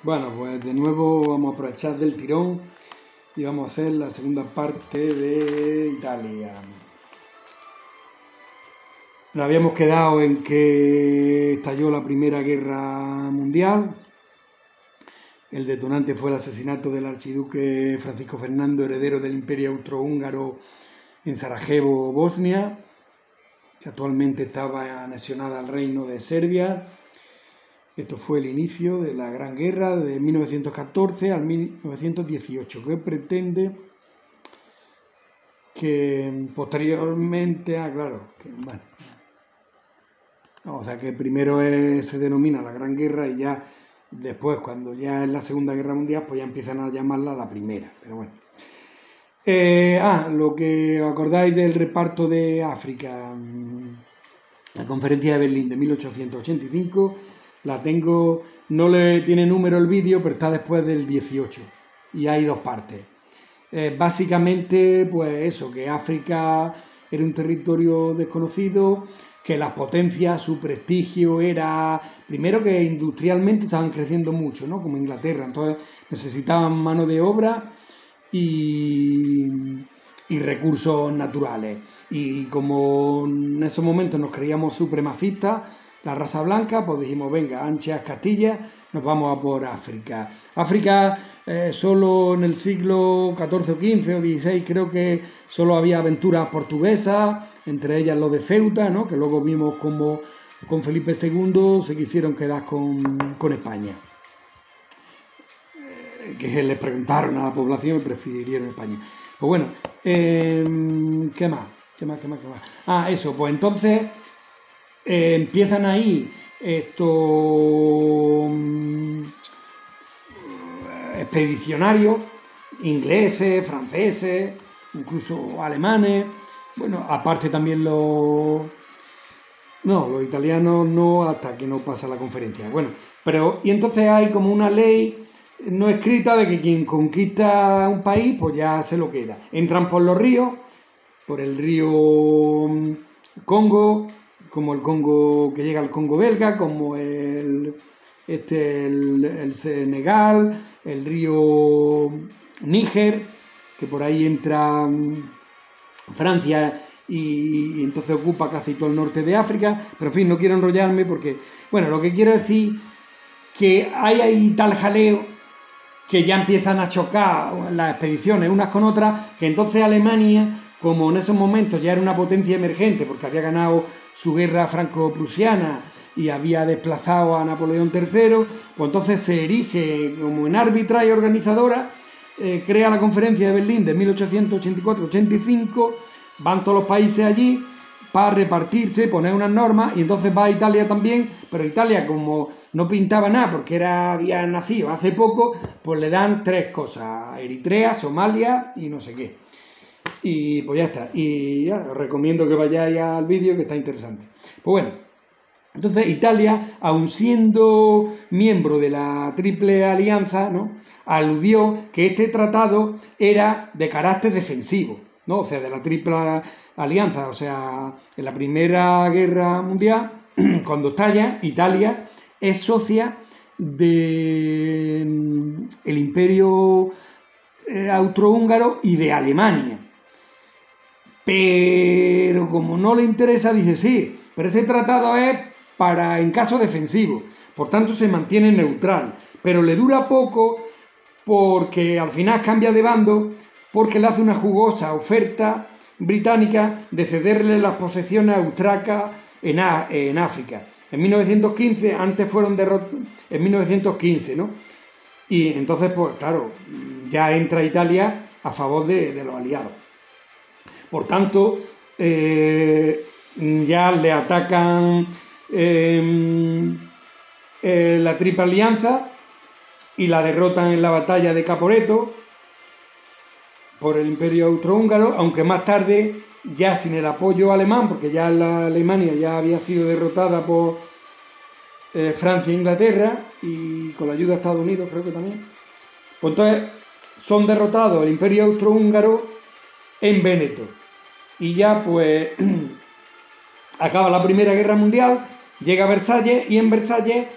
Bueno, pues de nuevo vamos a aprovechar del tirón y vamos a hacer la segunda parte de Italia. Nos habíamos quedado en que estalló la Primera Guerra Mundial. El detonante fue el asesinato del archiduque Francisco Fernando, heredero del Imperio Austrohúngaro, en Sarajevo, Bosnia, que actualmente estaba anexionada al Reino de Serbia. Esto fue el inicio de la Gran Guerra de 1914 al 1918, que pretende que posteriormente, o sea que primero se denomina la Gran Guerra y ya después, cuando ya es la Segunda Guerra Mundial, pues ya empiezan a llamarla la Primera, pero bueno. Lo que os acordáis del reparto de África, la Conferencia de Berlín de 1885, la tengo, no le tiene número el vídeo, pero está después del 18 y hay dos partes. Básicamente, pues eso, que África era un territorio desconocido, que las potencias, su prestigio era, primero que industrialmente estaban creciendo mucho, ¿no? Como Inglaterra, entonces necesitaban mano de obra y recursos naturales. Y como en esos momentos nos creíamos supremacistas, la raza blanca, pues dijimos, venga, anchas Castilla, nos vamos a por África. África, solo en el siglo XIV o XV o XVI, creo que solo había aventuras portuguesas, entre ellas lo de Ceuta, ¿no? Que luego vimos como con Felipe II se quisieron quedar con España. Que les preguntaron a la población y prefirieron España. Pues bueno, ¿qué más? Eso, pues entonces empiezan ahí estos expedicionarios ingleses, franceses, incluso alemanes, bueno, aparte también los italianos no, hasta que no pasa la conferencia, bueno, pero y entonces hay como una ley no escrita de que quien conquista un país pues ya se lo queda. Entran por los ríos, por el río Congo, como el Congo que llega al Congo belga, como el Senegal, el río Níger, que por ahí entra Francia y entonces ocupa casi todo el norte de África, pero en fin, no quiero enrollarme porque, bueno, lo que quiero decir que hay ahí tal jaleo que ya empiezan a chocar las expediciones unas con otras, que entonces Alemania, como en esos momentos ya era una potencia emergente, porque había ganado su guerra franco-prusiana y había desplazado a Napoleón III, pues entonces se erige como en árbitra y organizadora, crea la Conferencia de Berlín de 1884-85, van todos los países allí para repartirse, poner unas normas, y entonces va a Italia también, pero Italia, como no pintaba nada porque había nacido hace poco, pues le dan tres cosas: Eritrea, Somalia y no sé qué. Y pues ya está. Y ya, os recomiendo que vayáis al vídeo, que está interesante. Pues bueno, entonces Italia, aun siendo miembro de la Triple Alianza, ¿no?, aludió que este tratado era de carácter defensivo, ¿no? O sea, de la Triple Alianza, o sea, en la Primera Guerra Mundial, cuando estalla, Italia es socia del Imperio Austrohúngaro y de Alemania. Pero como no le interesa, dice sí, pero este tratado es para en caso defensivo, por tanto se mantiene neutral, pero le dura poco porque al final cambia de bando, porque le hace una jugosa oferta británica de cederle las posesiones austriacas en África. En 1915, antes fueron derrotados, en 1915, ¿no? Y entonces, pues claro, ya entra Italia a favor de los aliados. Por tanto, ya le atacan la Triple Alianza y la derrotan en la batalla de Caporetto por el Imperio Austrohúngaro, aunque más tarde, ya sin el apoyo alemán, porque ya la Alemania ya había sido derrotada por Francia e Inglaterra, y con la ayuda de Estados Unidos creo que también, pues entonces son derrotados el Imperio Austrohúngaro en Véneto. Y ya pues acaba la Primera Guerra Mundial, llega a Versalles, y en Versalles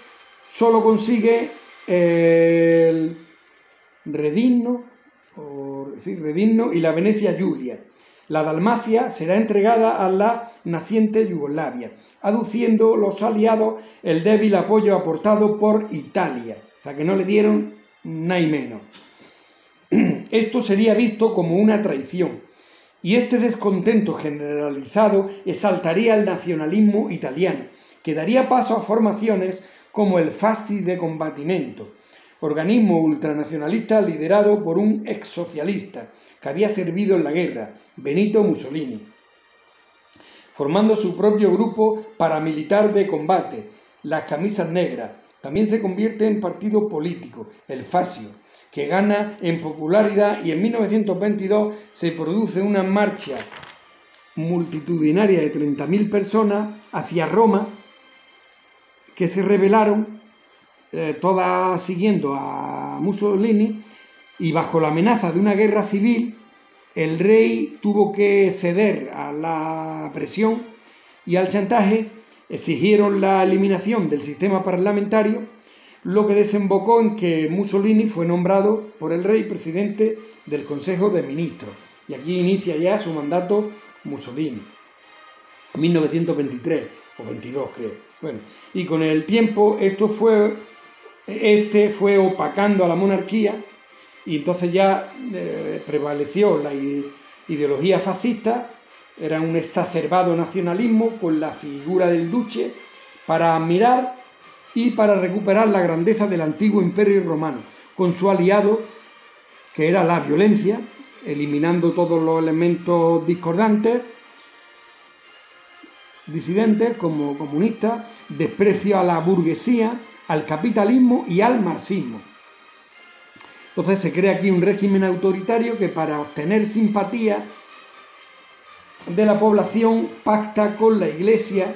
solo consigue el Redinno y la Venecia Giulia. La Dalmacia será entregada a la naciente Yugoslavia, aduciendo los aliados el débil apoyo aportado por Italia. O sea, que no le dieron nada y menos. Esto sería visto como una traición, y este descontento generalizado exaltaría el nacionalismo italiano, que daría paso a formaciones como el Fasci de Combattimento, organismo ultranacionalista liderado por un exsocialista que había servido en la guerra, Benito Mussolini, formando su propio grupo paramilitar de combate, las Camisas Negras. También se convierte en partido político, el Fascio, que gana en popularidad, y en 1922 se produce una marcha multitudinaria de 30.000 personas hacia Roma, que se rebelaron, todas siguiendo a Mussolini, y bajo la amenaza de una guerra civil, el rey tuvo que ceder a la presión y al chantaje. Exigieron la eliminación del sistema parlamentario, lo que desembocó en que Mussolini fue nombrado por el rey presidente del Consejo de Ministros. Y aquí inicia ya su mandato Mussolini, 1923 o 22 creo. Bueno, y con el tiempo fue opacando a la monarquía, y entonces ya prevaleció la ideología fascista. Era un exacerbado nacionalismo con la figura del duce para admirar y para recuperar la grandeza del antiguo imperio romano, con su aliado, que era la violencia, eliminando todos los elementos discordantes, disidentes como comunistas, desprecio a la burguesía, al capitalismo y al marxismo. Entonces se crea aquí un régimen autoritario que, para obtener simpatía de la población, pacta con la Iglesia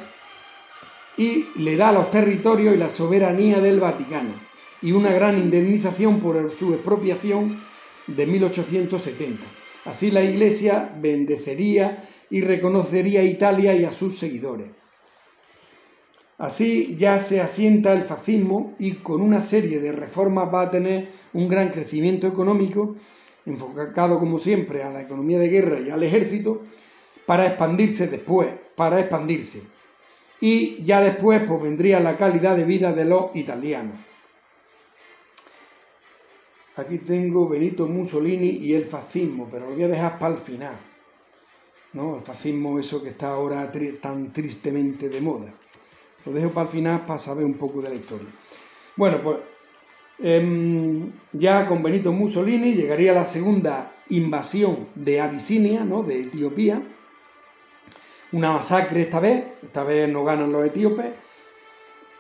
y le da los territorios y la soberanía del Vaticano, y una gran indemnización por su expropiación de 1870. Así la Iglesia bendecería y reconocería a Italia y a sus seguidores. Así ya se asienta el fascismo, y con una serie de reformas va a tener un gran crecimiento económico, enfocado como siempre a la economía de guerra y al ejército, para expandirse. Y ya después pues vendría la calidad de vida de los italianos. Aquí tengo Benito Mussolini y el fascismo, pero lo voy a dejar para el final, ¿no? El fascismo, eso que está ahora tan tristemente de moda. Lo dejo para el final para saber un poco de la historia. Bueno, pues ya con Benito Mussolini llegaría la segunda invasión de Abisinia, ¿no?, de Etiopía. Una masacre esta vez no ganan los etíopes,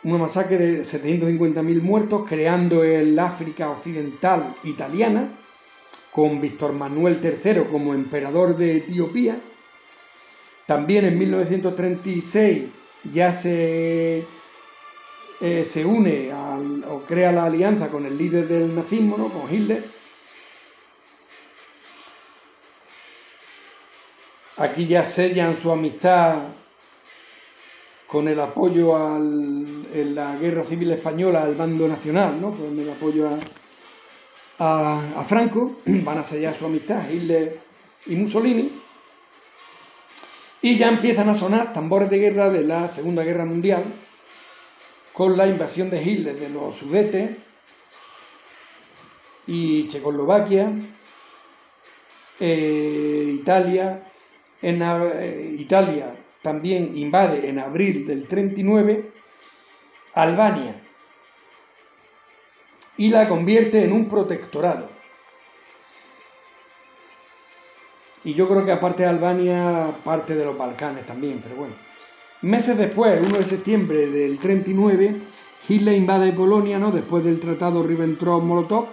una masacre de 750.000 muertos, creando el África Occidental italiana, con Víctor Manuel III como emperador de Etiopía. También en 1936 ya se une o crea la alianza con el líder del nazismo, ¿no?, con Hitler. Aquí ya sellan su amistad con el apoyo en la Guerra Civil Española al bando nacional, ¿no?, con el apoyo a Franco. Van a sellar su amistad Hitler y Mussolini. Y ya empiezan a sonar tambores de guerra de la Segunda Guerra Mundial, con la invasión de Hitler de los Sudetes y Checoslovaquia, Italia. Italia también invade en abril del 39 Albania y la convierte en un protectorado. Y yo creo que aparte de Albania, parte de los Balcanes también, pero bueno. Meses después, el 1 de septiembre del 39, Hitler invade Polonia, ¿no?, después del tratado Ribbentrop-Molotov,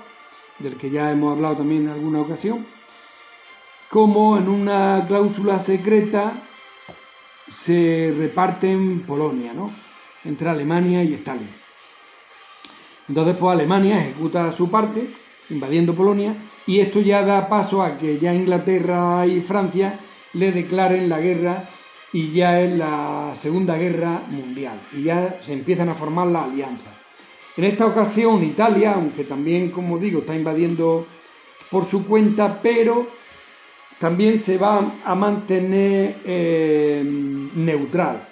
del que ya hemos hablado también en alguna ocasión. Como en una cláusula secreta se reparten Polonia, ¿no?, entre Alemania y Stalin. Entonces, pues Alemania ejecuta su parte, invadiendo Polonia, y esto ya da paso a que ya Inglaterra y Francia le declaren la guerra, y ya es la Segunda Guerra Mundial, y ya se empiezan a formar las alianzas. En esta ocasión Italia, aunque también, como digo, está invadiendo por su cuenta, pero también se va a mantener neutral.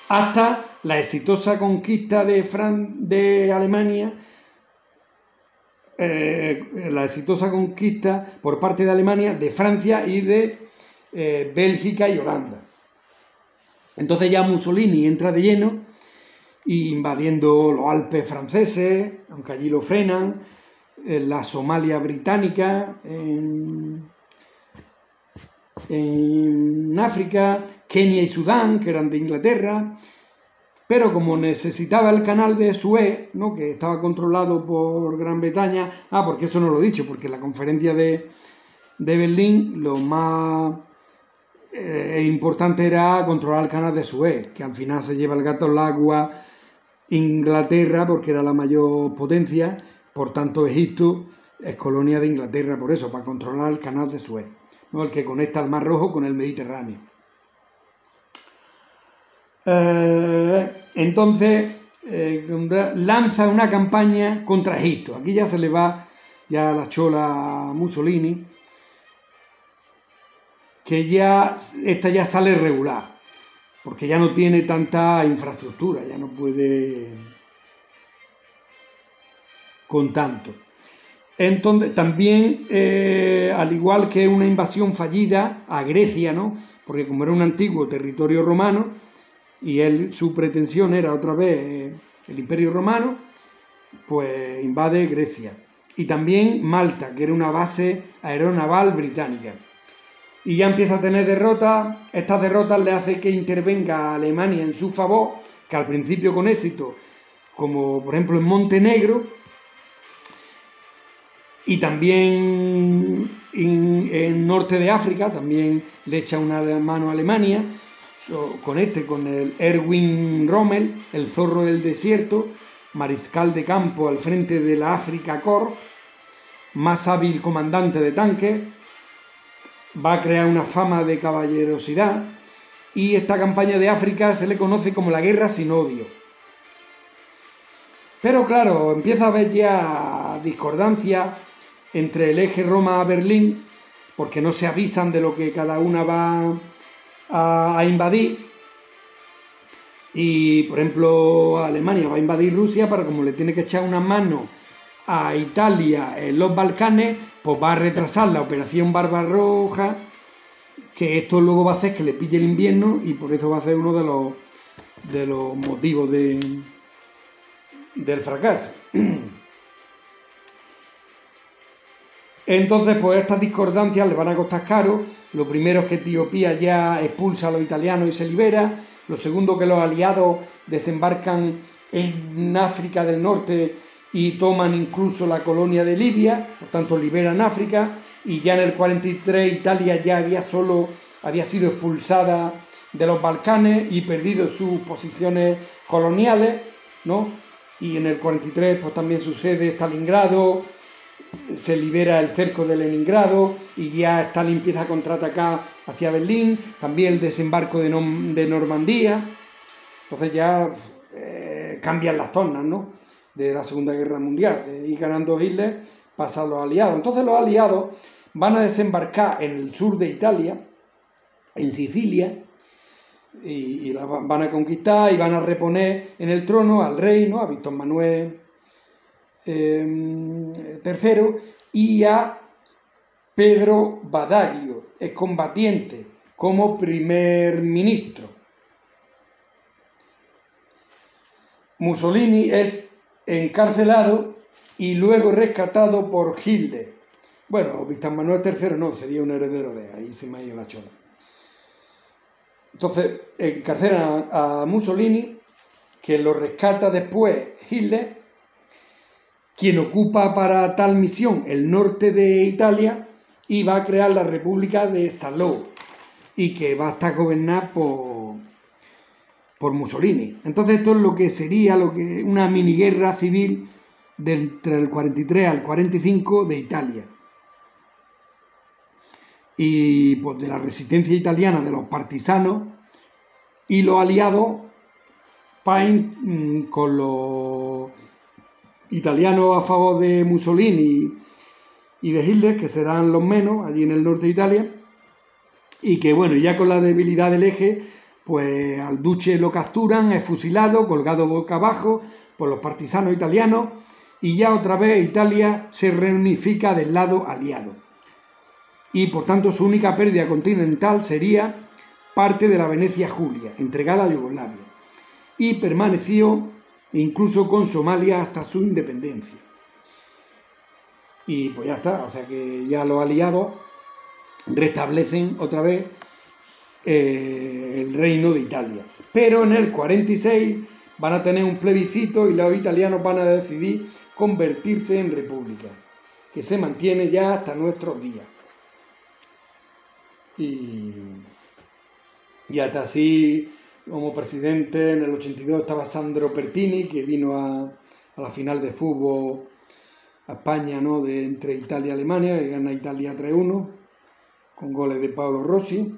Hasta la exitosa conquista de Alemania, la exitosa conquista por parte de Alemania de Francia y de Bélgica y Holanda. Entonces ya Mussolini entra de lleno, invadiendo los Alpes franceses, aunque allí lo frenan, la Somalia británica, en África, Kenia y Sudán, que eran de Inglaterra, pero como necesitaba el canal de Suez, ¿no?, que estaba controlado por Gran Bretaña, porque eso no lo he dicho, porque en la conferencia de Berlín lo más importante era controlar el canal de Suez, que al final se lleva el gato al agua Inglaterra, porque era la mayor potencia, por tanto Egipto es colonia de Inglaterra, por eso, para controlar el canal de Suez, ¿no?, el que conecta el Mar Rojo con el Mediterráneo. Entonces lanza una campaña contra Egipto. Aquí ya se le va ya la chola a Mussolini, que esta ya sale regular, porque ya no tiene tanta infraestructura, ya no puede con tanto. Entonces, también, al igual que una invasión fallida a Grecia, ¿no?, porque como era un antiguo territorio romano, y su pretensión era otra vez el Imperio Romano, pues invade Grecia. Y también Malta, que era una base aeronaval británica. Y ya empieza a tener derrotas. Estas derrotas le hacen que intervenga a Alemania en su favor, que al principio con éxito, como por ejemplo en Montenegro, y también en norte de África, también le echa una mano a Alemania, con el Erwin Rommel, el zorro del desierto, mariscal de campo al frente de la Afrika Korps, más hábil comandante de tanques, va a crear una fama de caballerosidad, y esta campaña de África se le conoce como la Guerra sin Odio. Pero claro, empieza a haber ya discordancia entre el eje Roma-Berlín, porque no se avisan de lo que cada una va a invadir. Y por ejemplo Alemania va a invadir Rusia, pero como le tiene que echar una mano a Italia en los Balcanes, pues va a retrasar la operación Barbarroja, que esto luego va a hacer que le pille el invierno, y por eso va a ser uno de los motivos del fracaso. Entonces, pues estas discordancias le van a costar caro. Lo primero es que Etiopía ya expulsa a los italianos y se libera. Lo segundo, que los aliados desembarcan en África del Norte y toman incluso la colonia de Libia, por tanto liberan África, y ya en el 43 Italia ya había sido expulsada de los Balcanes y perdido sus posiciones coloniales, ¿no? Y en el 43 pues también sucede Stalingrado, se libera el cerco de Leningrado y ya Stalin empieza a contraatacar hacia Berlín, también el desembarco de Normandía. Entonces ya cambian las tornas, ¿no?, de la Segunda Guerra Mundial, de ir ganando Hitler, pasa a los aliados. Entonces los aliados van a desembarcar en el sur de Italia, en Sicilia, y la van a conquistar y van a reponer en el trono al rey, ¿no?, a Víctor Manuel III, y a Pedro Badoglio, excombatiente, como primer ministro. Mussolini es encarcelado y luego rescatado por Hitler. Bueno, Víctor Manuel III no, sería un heredero de ahí, se me ha ido la chola. Entonces encarcelan a Mussolini, que lo rescata después Hitler, quien ocupa para tal misión el norte de Italia y va a crear la República de Salò, y que va a estar gobernada por Mussolini. Entonces esto es lo que sería una mini guerra civil entre el 43 al 45 de Italia. Y pues de la resistencia italiana, de los partisanos, y los aliados Paint con los italianos a favor de Mussolini y de Hitler, que serán los menos allí en el norte de Italia, y que bueno, ya con la debilidad del eje, pues al duce lo capturan, es fusilado, colgado boca abajo por los partisanos italianos, y ya otra vez Italia se reunifica del lado aliado. Y por tanto su única pérdida continental sería parte de la Venecia Julia, entregada a Yugoslavia, y permaneció incluso con Somalia hasta su independencia. Y pues ya está, o sea que ya los aliados restablecen otra vez el reino de Italia. Pero en el 46 van a tener un plebiscito y los italianos van a decidir convertirse en república, que se mantiene ya hasta nuestros días. Y hasta así, como presidente, en el 82 estaba Sandro Pertini, que vino a la final de fútbol a España, ¿no?, entre Italia y Alemania, que gana Italia 3-1, con goles de Paolo Rossi.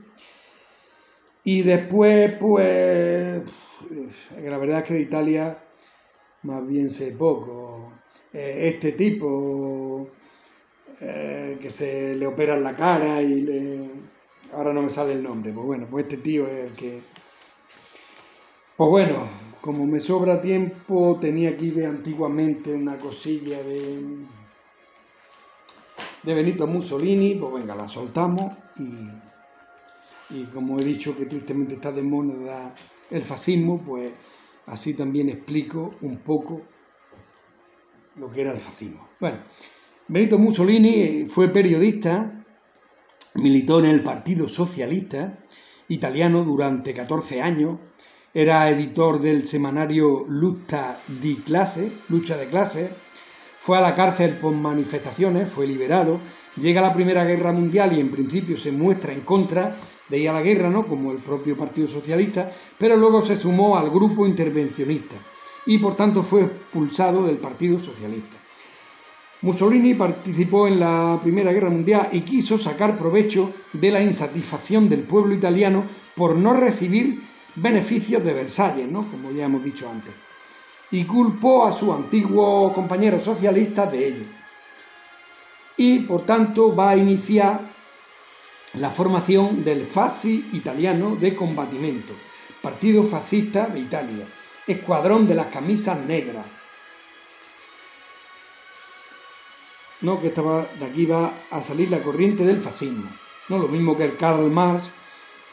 Y después, pues, la verdad es que de Italia más bien sé poco. Este tipo que se le opera en la cara y ahora no me sale el nombre, pues bueno, pues este tío es el que... Pues bueno, como me sobra tiempo, tenía aquí de antiguamente una cosilla de Benito Mussolini, pues venga, la soltamos y como he dicho que tristemente está de moda el fascismo, pues así también explico un poco lo que era el fascismo. Bueno, Benito Mussolini fue periodista, militó en el Partido Socialista Italiano durante 14 años, era editor del semanario Lucha de Clase, fue a la cárcel por manifestaciones, fue liberado, llega a la Primera Guerra Mundial y en principio se muestra en contra de ir a la guerra, ¿no?, como el propio Partido Socialista, pero luego se sumó al grupo intervencionista y por tanto fue expulsado del Partido Socialista. Mussolini participó en la Primera Guerra Mundial y quiso sacar provecho de la insatisfacción del pueblo italiano por no recibir beneficios de Versalles, ¿no?, como ya hemos dicho antes, y culpó a sus antiguos compañeros socialistas de ello. Y por tanto va a iniciar la formación del Fasci Italiano de Combattimento, Partido Fascista de Italia, Escuadrón de las Camisas Negras. No, que de aquí va a salir la corriente del fascismo, no lo mismo que el Karl Marx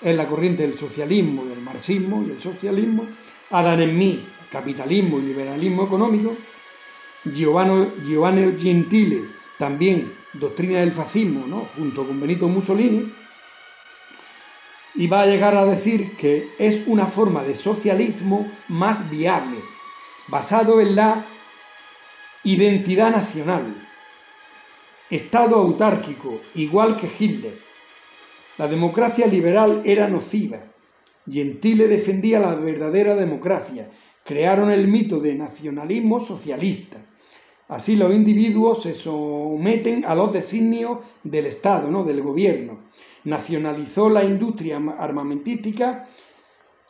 es la corriente del socialismo, del marxismo y el socialismo, Adam Smith, capitalismo y liberalismo económico, Giovanni Gentile, también doctrina del fascismo, ¿no?, junto con Benito Mussolini, y va a llegar a decir que es una forma de socialismo más viable, basado en la identidad nacional, Estado autárquico, igual que Hitler. La democracia liberal era nociva. Gentile defendía la verdadera democracia. Crearon el mito de nacionalismo socialista. Así los individuos se someten a los designios del Estado, ¿no?, del gobierno. Nacionalizó la industria armamentística,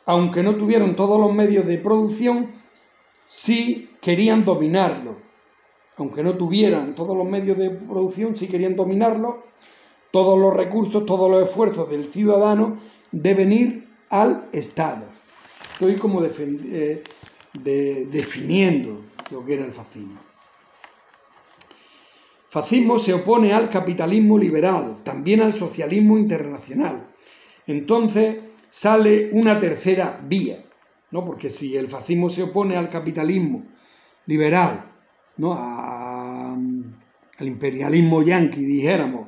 aunque no tuvieron todos los medios de producción, sí querían dominarlo. Aunque no tuvieran todos los medios de producción, sí querían dominarlo. Todos los recursos, todos los esfuerzos del ciudadano deben ir al Estado. Estoy como definiendo lo que era el fascismo. Fascismo se opone al capitalismo liberal, también al socialismo internacional. Entonces sale una tercera vía, ¿no? Porque si el fascismo se opone al capitalismo liberal, ¿no?, al imperialismo yanqui, dijéramos,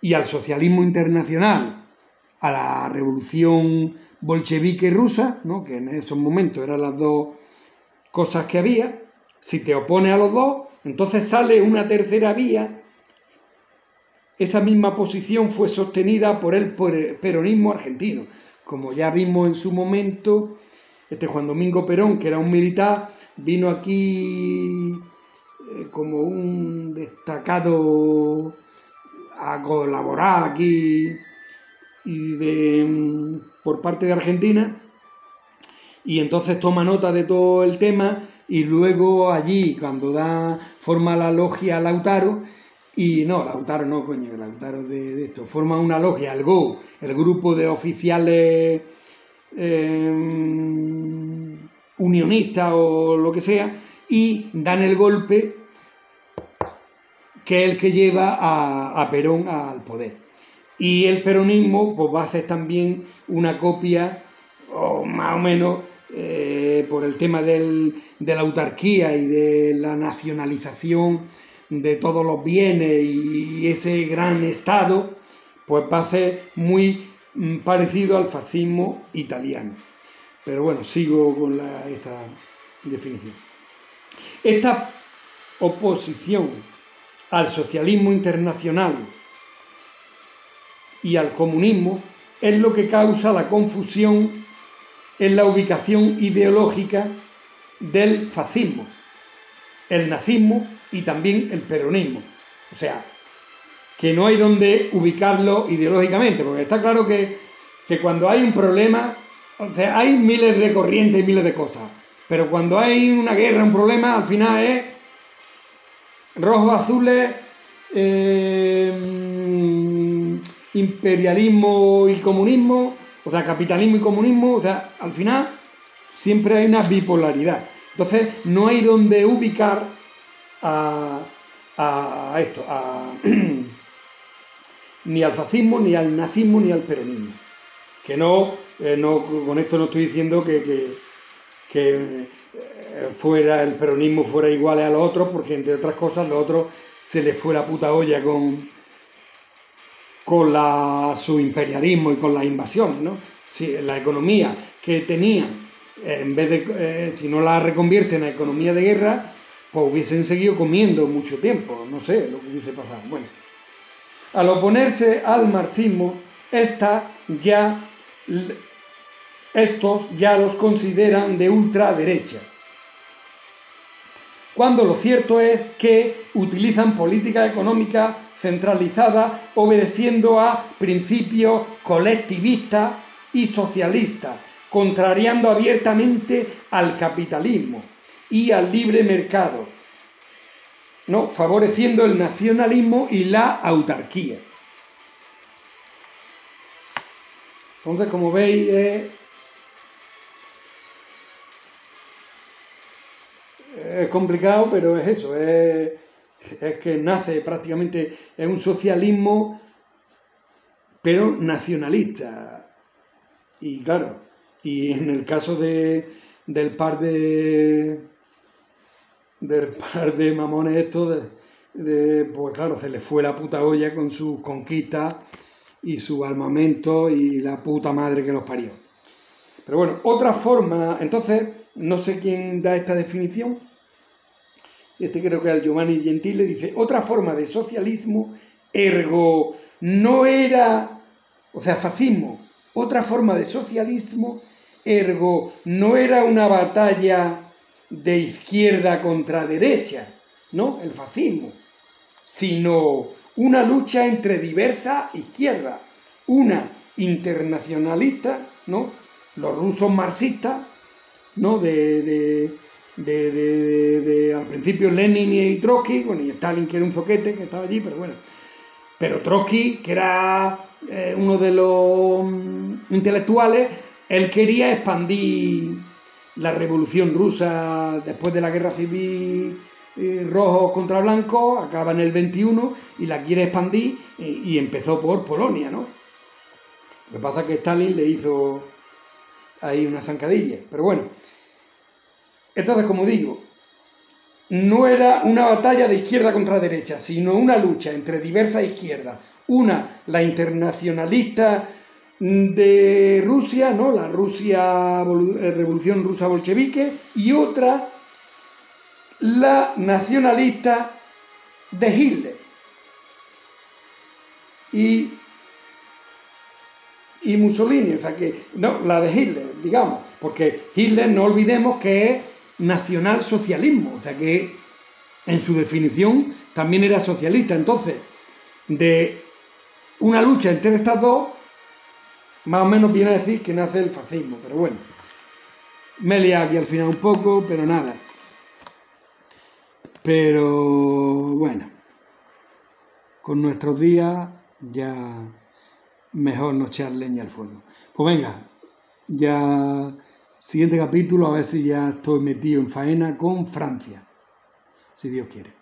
y al socialismo internacional, a la revolución bolchevique rusa, ¿no?, que en esos momentos eran las dos cosas que había, si te opones a los dos, entonces sale una tercera vía. Esa misma posición fue sostenida por el peronismo argentino, como ya vimos en su momento. Juan Domingo Perón, que era un militar, vino aquí como un destacado a colaborar aquí por parte de Argentina, y entonces toma nota de todo el tema, y luego allí, cuando forma la logia Lautaro, y no, Lautaro no, coño, Lautaro de esto, forma una logia, el GO, el grupo de oficiales unionistas o lo que sea, y dan el golpe que es el que lleva a Perón al poder. Y el peronismo pues va a hacer también una copia, o más o menos, por el tema de la autarquía y de la nacionalización de todos los bienes y ese gran Estado, pues va a ser muy parecido al fascismo italiano. Pero bueno, sigo con esta definición. Esta oposición al socialismo internacional y al comunismo es lo que causa la confusión en la ubicación ideológica del fascismo, el nazismo y también el peronismo. O sea, que no hay donde ubicarlo ideológicamente, porque está claro que cuando hay un problema, o sea, hay miles de corrientes y miles de cosas, pero cuando hay una guerra, un problema, al final es rojos, azules, imperialismo y comunismo, o sea, capitalismo y comunismo, o sea, al final siempre hay una bipolaridad. Entonces, no hay donde ubicar ni al fascismo, ni al nazismo, ni al peronismo. Que no, con esto no estoy diciendo que fuera el peronismo fuera igual a los otros, porque entre otras cosas los otros se les fue la puta olla con su imperialismo y con las invasiones, ¿no? Sí, la economía que tenían, en vez de, si no la reconvierten a economía de guerra, pues hubiesen seguido comiendo mucho tiempo, no sé lo que hubiese pasado. Bueno, al oponerse al marxismo, estos ya los consideran de ultraderecha, cuando lo cierto es que utilizan política económica centralizada obedeciendo a principios colectivistas y socialistas, contrariando abiertamente al capitalismo y al libre mercado, ¿no? Favoreciendo el nacionalismo y la autarquía. Entonces, como veis, es complicado, pero es eso, es que nace prácticamente, es un socialismo, pero nacionalista. Y claro, y en el caso del par de mamones estos, pues claro, se les fue la puta olla con sus conquistas y su armamento y la puta madre que los parió. Pero bueno, otra forma, entonces, no sé quién da esta definición, creo que es el Giovanni Gentile, dice, otra forma de socialismo, ergo, no era, o sea, fascismo, otra forma de socialismo, ergo, no era una batalla de izquierda contra derecha, ¿no? El fascismo, sino una lucha entre diversas izquierdas, una internacionalista, ¿no? Los rusos marxistas, ¿no? Al principio Lenin y Trotsky, bueno, y Stalin, que era un zoquete que estaba allí, pero bueno. Pero Trotsky, que era uno de los intelectuales, él quería expandir la revolución rusa después de la guerra civil, rojos contra blancos, acaba en el 21 y la quiere expandir y empezó por Polonia, ¿no? Lo que pasa es que Stalin le hizo ahí una zancadilla, pero bueno. Entonces, como digo, no era una batalla de izquierda contra derecha, sino una lucha entre diversas izquierdas. Una, la internacionalista de Rusia, ¿no? La Revolución Rusa Bolchevique, y otra, la nacionalista de Hitler. Y Mussolini, o sea que, no, la de Hitler, digamos, porque Hitler, no olvidemos que es nacionalsocialismo, o sea que en su definición también era socialista. Entonces, de una lucha entre estas dos, más o menos viene a decir que nace el fascismo, pero bueno. Me he liado aquí al final un poco, pero nada. Pero bueno, con nuestros días ya mejor no echar leña al fuego. Pues venga, ya siguiente capítulo, a ver si ya estoy metido en faena con Francia, si Dios quiere.